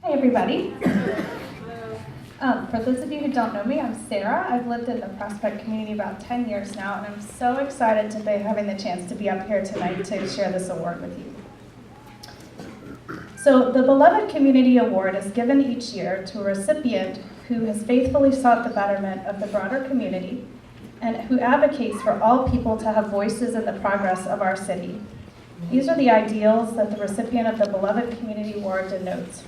Hi, everybody. For those of you who don't know me, I'm Sarah. I've lived in the Prospect community about 10 years now, and I'm so excited to be having the chance to be up here tonight to share this award with you. So the Beloved Community Award is given each year to a recipient who has faithfully sought the betterment of the broader community and who advocates for all people to have voices in the progress of our city. These are the ideals that the recipient of the Beloved Community Award denotes.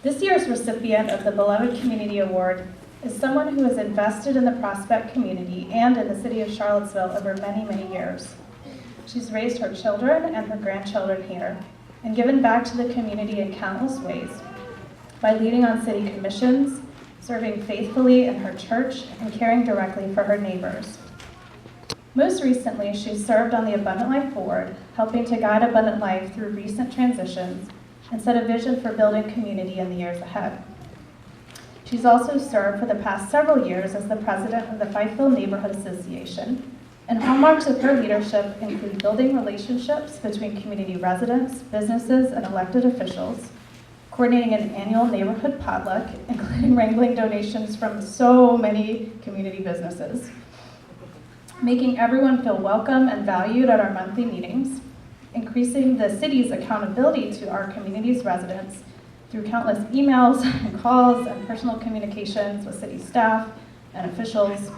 This year's recipient of the Beloved Community Award is someone who has invested in the Prospect community and in the city of Charlottesville over many, many years. She's raised her children and her grandchildren here and given back to the community in countless ways by leading on city commissions, serving faithfully in her church, and caring directly for her neighbors. Most recently, she served on the Abundant Life Board, helping to guide Abundant Life through recent transitions and set a vision for building community in the years ahead. She's also served for the past several years as the president of the Fifeville Neighborhood Association, and hallmarks of her leadership include building relationships between community residents, businesses, and elected officials, coordinating an annual neighborhood potluck, including wrangling donations from so many community businesses, making everyone feel welcome and valued at our monthly meetings, increasing the city's accountability to our community's residents through countless emails and calls and personal communications with city staff and officials.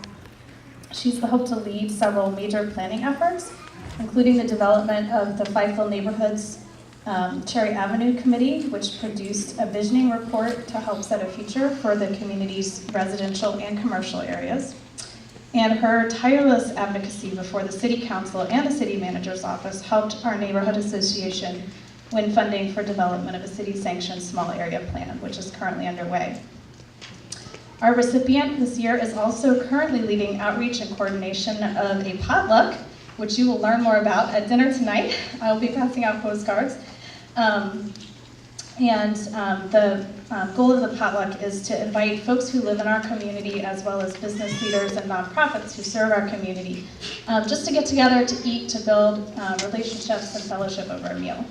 She's helped to lead several major planning efforts, including the development of the Fifeville Neighborhood's Cherry Avenue Committee, which produced a visioning report to help set a future for the community's residential and commercial areas. And her tireless advocacy before the City Council and the City Manager's Office helped our neighborhood association win funding for development of a city-sanctioned small area plan, which is currently underway. Our recipient this year is also currently leading outreach and coordination of a potluck, which you will learn more about at dinner tonight. I will be passing out postcards. The goal of the potluck is to invite folks who live in our community as well as business leaders and nonprofits who serve our community, just to get together to eat, to build relationships and fellowship over a meal.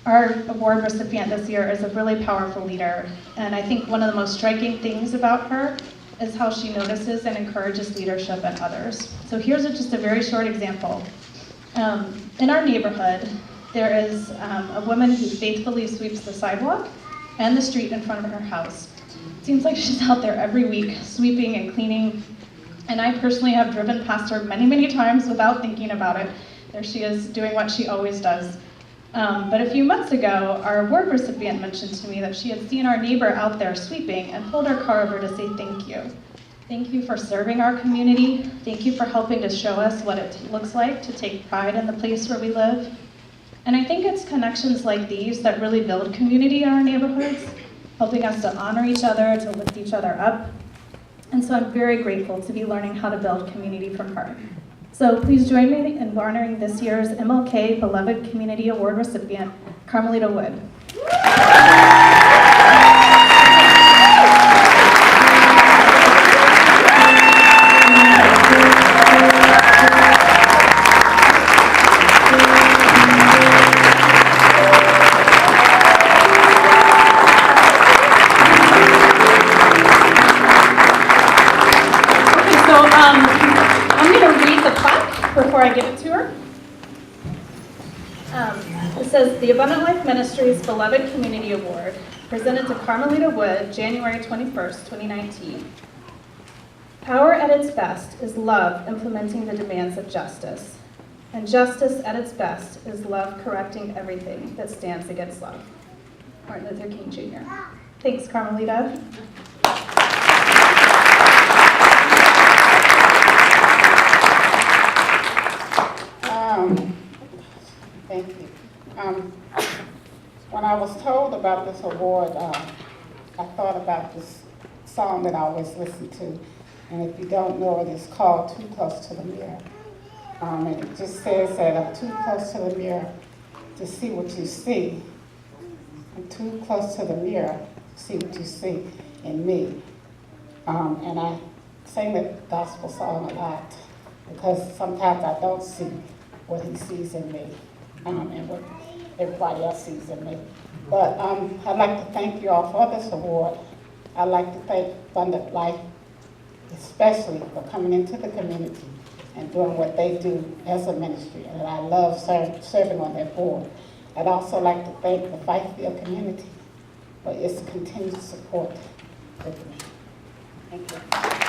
Our award recipient this year is a really powerful leader, and I think one of the most striking things about her is how she notices and encourages leadership in others. So here's just a very short example. In our neighborhood, there is a woman who faithfully sweeps the sidewalk and the street in front of her house. It seems like she's out there every week sweeping and cleaning, and I personally have driven past her many, many times without thinking about it. There she is doing what she always does. But a few months ago, our award recipient mentioned to me that she had seen our neighbor out there sweeping and pulled her car over to say thank you. Thank you for serving our community. Thank you for helping to show us what it looks like to take pride in the place where we live. And I think it's connections like these that really build community in our neighborhoods, helping us to honor each other, to lift each other up. And so I'm very grateful to be learning how to build community from her. So please join me in honoring this year's MLK Beloved Community Award recipient, Carmelita Wood. Before I give it to her. It says, the Abundant Life Ministries Beloved Community Award, presented to Carmelita Wood, January 21st, 2019. Power at its best is love implementing the demands of justice. And justice at its best is love correcting everything that stands against love. Martin Luther King Jr. Thanks, Carmelita. Thank you. When I was told about this award, I thought about this song that I always listen to. And if you don't know it, it's called Too Close to the Mirror. And it just says that I'm too close to the mirror to see what you see. I'm too close to the mirror to see what you see in me. And I sing that gospel song a lot because sometimes I don't see what he sees in me. And what everybody else sees in me. But I'd like to thank you all for this award. I'd like to thank Abundant Life, especially for coming into the community and doing what they do as a ministry. And I love serving on their board. I'd also like to thank the Fifeville community for its continued support with me. Thank you.